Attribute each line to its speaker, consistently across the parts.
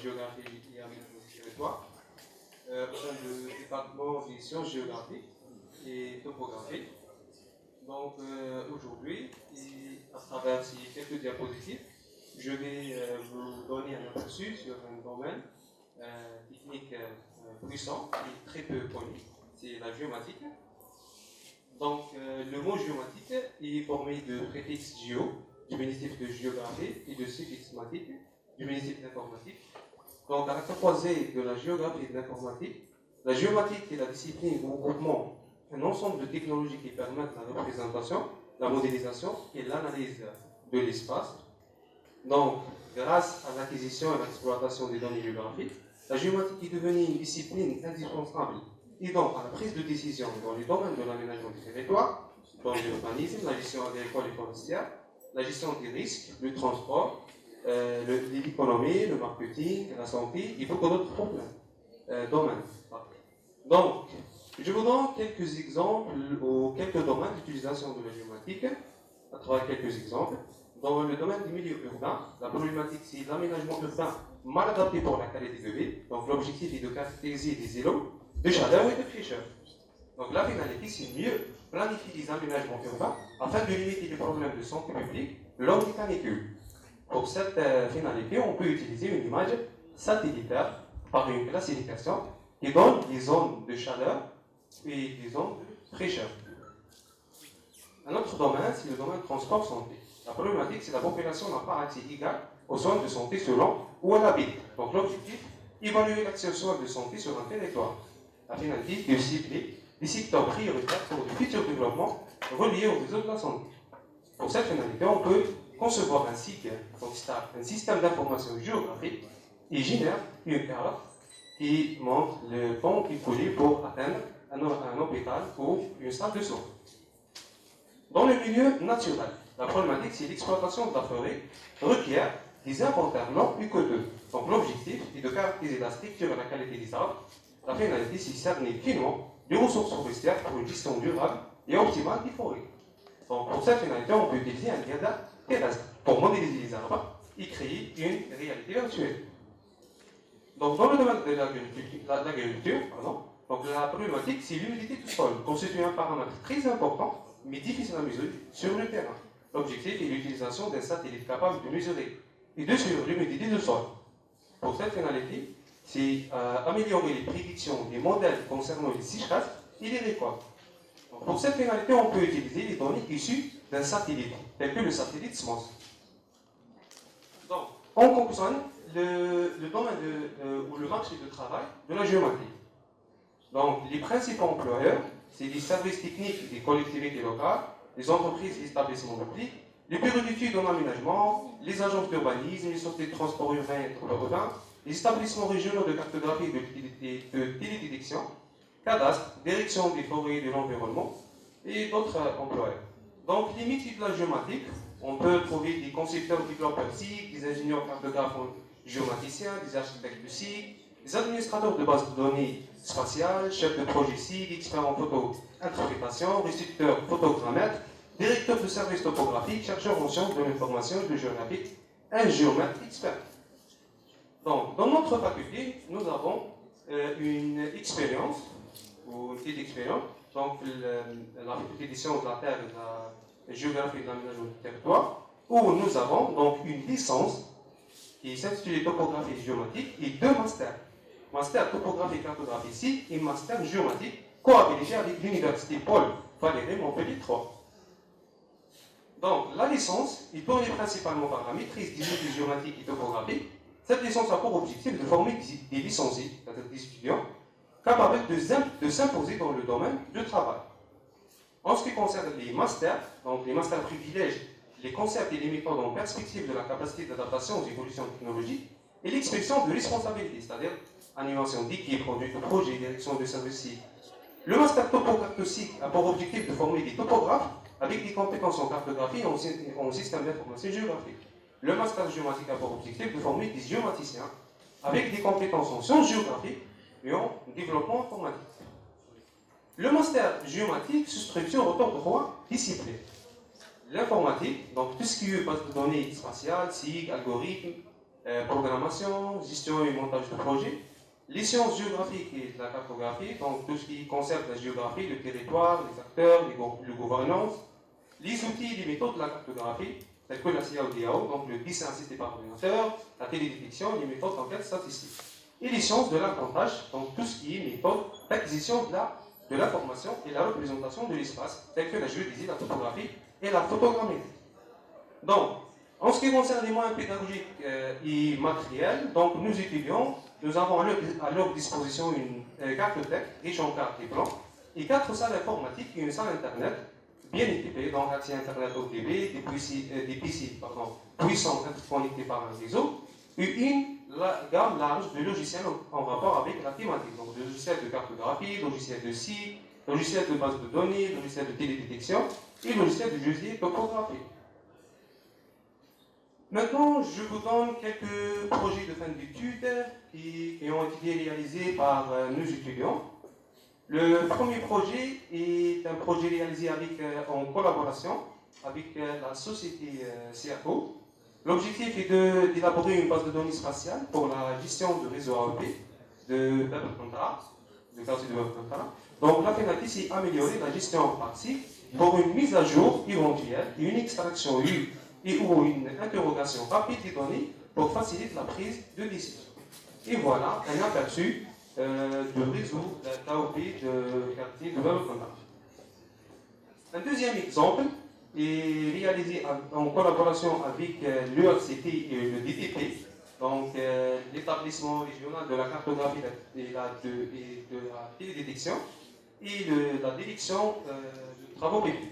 Speaker 1: géographie et aménagement du territoire au sein du département des sciences géographiques et topographiques. Donc aujourd'hui, à travers ces quelques diapositives, je vais vous donner un aperçu sur un domaine technique puissant et très peu connu, c'est la géomatique. Donc le mot géomatique est formé de préfixes géo, diminutif de géographie, et de suffixe matique, diminutif d'informatique. Donc à la croisée de la géographie et de l'informatique, la géomatique est la discipline ou groupement, un ensemble de technologies qui permettent la représentation, la modélisation et l'analyse de l'espace. Donc, grâce à l'acquisition et l'exploitation des données géographiques, la géomatique est devenue une discipline indispensable aidant à la prise de décision dans les domaines de l'aménagement du territoire, dans l'urbanisme, la gestion agricole et forestière, la gestion des risques, le transport, l'économie, le marketing, la santé et beaucoup d'autres domaines. Donc, je vous donne quelques exemples ou quelques domaines d'utilisation de la géomatique, à travers quelques exemples. Dans le domaine du milieu urbain, la problématique c'est l'aménagement urbain mal adapté pour la qualité de vie. Donc l'objectif est de caractériser des îlots de chaleur et de fraîcheur. Donc la finalité c'est mieux planifier les aménagements urbains afin de limiter les problèmes de santé publique lors des canicules. Pour cette finalité, on peut utiliser une image satellitaire par une classification qui donne des zones de chaleur et des zones de fraîcheur. Un autre domaine, c'est le domaine transport-santé. La problématique, c'est que la population n'a pas accès égal aux soins de santé selon où elle habite. Donc l'objectif, évaluer l'accès aux soins de santé sur un territoire. La finalité, de cibler les secteurs prioritaires pour le futur développement reliés au réseau de la santé. Pour cette finalité, on peut concevoir un cycle, un système d'information géographique et génère une carte qui montre le temps écoulé pour atteindre un hôpital ou une salle de soins. Dans le milieu naturel, la problématique, c'est l'exploitation de la forêt requiert des inventaires longs et coûteux. Donc l'objectif est de caractériser la structure et la qualité des arbres. La finalité, c'est cerner finement les ressources forestières pour une gestion durable et optimale des forêts. Donc pour cette finalité, on peut utiliser un radar terrestre pour modéliser les arbres et créer une réalité virtuelle. Donc dans le domaine de l'agriculture, donc la problématique, c'est l'humidité du sol, constitue un paramètre très important, mais difficile à mesurer sur le terrain. L'objectif est l'utilisation d'un satellite capable de mesurer et de suivre l'humidité du sol. Pour cette finalité, c'est améliorer les prédictions des modèles concernant les sécheresses et les récoltes. Pour cette finalité, on peut utiliser les données issues d'un satellite, tel que le satellite SMOS. Donc, on concerne le domaine ou le marché de travail de la géométrie. Donc, les principaux employeurs, c'est les services techniques des collectivités locales, les entreprises et établissements publics, les bureaux d'études en aménagement, les agences d'urbanisme, les sociétés de transport urbain et urbain, les établissements régionaux de cartographie et de télédétection, cadastre, direction des forêts et de l'environnement, et d'autres employeurs. Donc, les métiers de la géomatique, on peut trouver des concepteurs développeurs SIG, des ingénieurs cartographes géomaticiens, des architectes de SIG, des administrateurs de bases de données spatiales, chefs de projet SIG, experts en photo-interprétation, restituteurs photogrammètres, directeurs de services topographiques, chercheurs en sciences de l'information et de géographie, un géomètre expert. Donc, dans notre faculté, nous avons une expérience, ou une petite expérience, donc la faculté des sciences de la Terre et de la géographie et de l'aménagement du territoire, où nous avons donc une licence qui s'intitule topographie et géomatique et deux masters. Master topographie et cartographie ici et master géomatique cohabilité avec l'université Paul Valéry Montpellier 3. Donc la licence est tournée principalement par la maîtrise des outils géomatiques et topographiques. Cette licence a pour objectif de former des licenciés, c'est-à-dire des étudiants, capables de s'imposer dans le domaine du travail. En ce qui concerne les masters, donc les masters privilègent les concepts et les méthodes en perspective de la capacité d'adaptation aux évolutions technologiques et l'expression de responsabilité, c'est-à-dire animation d'équipe, conduite de projet, direction de service. Le master topocartosique a pour objectif de former des topographes avec des compétences en cartographie et en système d'information géographique. Le master géomatique a pour objectif de former des géomaticiens avec des compétences en sciences géographiques et en développement informatique. Le master géomatique se structure autour de trois disciplines. L'informatique, donc tout ce qui est base de données spatiales, SIG, algorithmes, programmation, gestion et montage de projet. Les sciences géographiques et de la cartographie, donc tout ce qui concerne la géographie, le territoire, les acteurs, le gouvernance, les outils et les méthodes de la cartographie, tels que la CIAO, donc le dessin assisté par ordinateur, la télédétection, les méthodes d'enquête statistique. Et les sciences de l'apprentissage, donc tout ce qui est méthode d'acquisition de l'information et la représentation de l'espace, tels que la géodésie, la topographie et la photogrammétrie. Donc, en ce qui concerne les moyens pédagogiques et matériels, donc nous avons à leur disposition une cartothèque riche en cartes et plans, et 4 salles informatiques et une salle internet bien équipée, donc accès internet OTB, des PC puissants interconnectés par un réseau, et une gamme large de logiciels en rapport avec la thématique, donc de logiciels de cartographie, logiciels de site, logiciels de base de données, logiciels de télédétection et logiciels de géodésie topographique. Maintenant, je vous donne quelques projets de fin d'études qui ont été réalisés par nos étudiants. Le premier projet est un projet réalisé en collaboration avec la société CIRCO. L'objectif est d'élaborer une base de données spatiale pour la gestion du réseau AEP de quartier de Webcontara. Donc la finalité, c'est améliorer la gestion partie pour une mise à jour éventuelle et une extraction ou une interrogation rapide des données pour faciliter la prise de décision. Et voilà un aperçu du réseau d'AOP de quartier de Webcontara. Un deuxième exemple est réalisé en collaboration avec l'ERCT et le DTP, donc l'établissement régional de la cartographie et de la télédétection et la direction de travaux publics.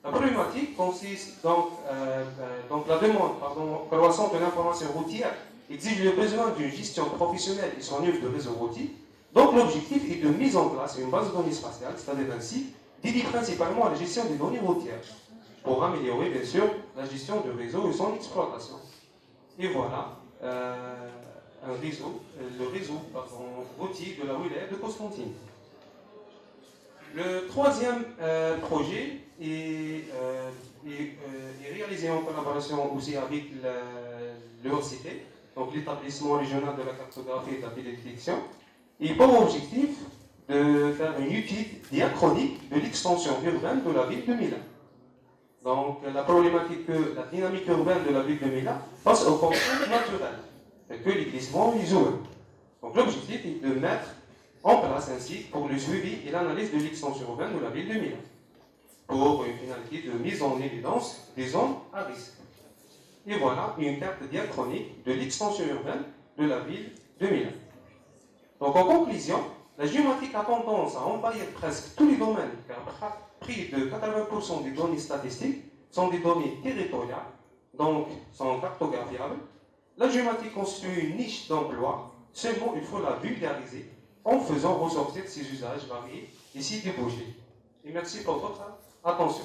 Speaker 1: La problématique consiste donc la demande croissante de l'information routière exige le besoin d'une gestion professionnelle et son œuvre de réseau routier. Donc l'objectif est de mise en place d'une base de données spatiale, c'est-à-dire un site dédié principalement à la gestion des données routières, pour améliorer bien sûr la gestion du réseau et son exploitation. Et voilà le réseau routier de la wilaya de Constantine. Le troisième projet est réalisé en collaboration aussi avec l'ERCT, donc l'établissement régional de la cartographie et de la télédétection, et pour objectif de faire une étude diachronique de l'extension urbaine de la ville de Milan. Donc la problématique que la dynamique urbaine de la ville de Milan passe aux fonctions naturelles, telles que les glissements et les eaux. Donc l'objectif est de mettre en place un site pour le suivi et l'analyse de l'extension urbaine de la ville de Milan, pour une finalité de mise en évidence des zones à risque. Et voilà une carte diachronique de l'extension urbaine de la ville de Milan. Donc en conclusion, la géomatique a tendance à envahir presque tous les domaines, car près de 80% des données statistiques sont des données territoriales, donc sont cartographiables. La géomatique constitue une niche d'emploi, seulement il faut la vulgariser en faisant ressortir ses usages variés et s'y déboucher. Et merci pour votre attention.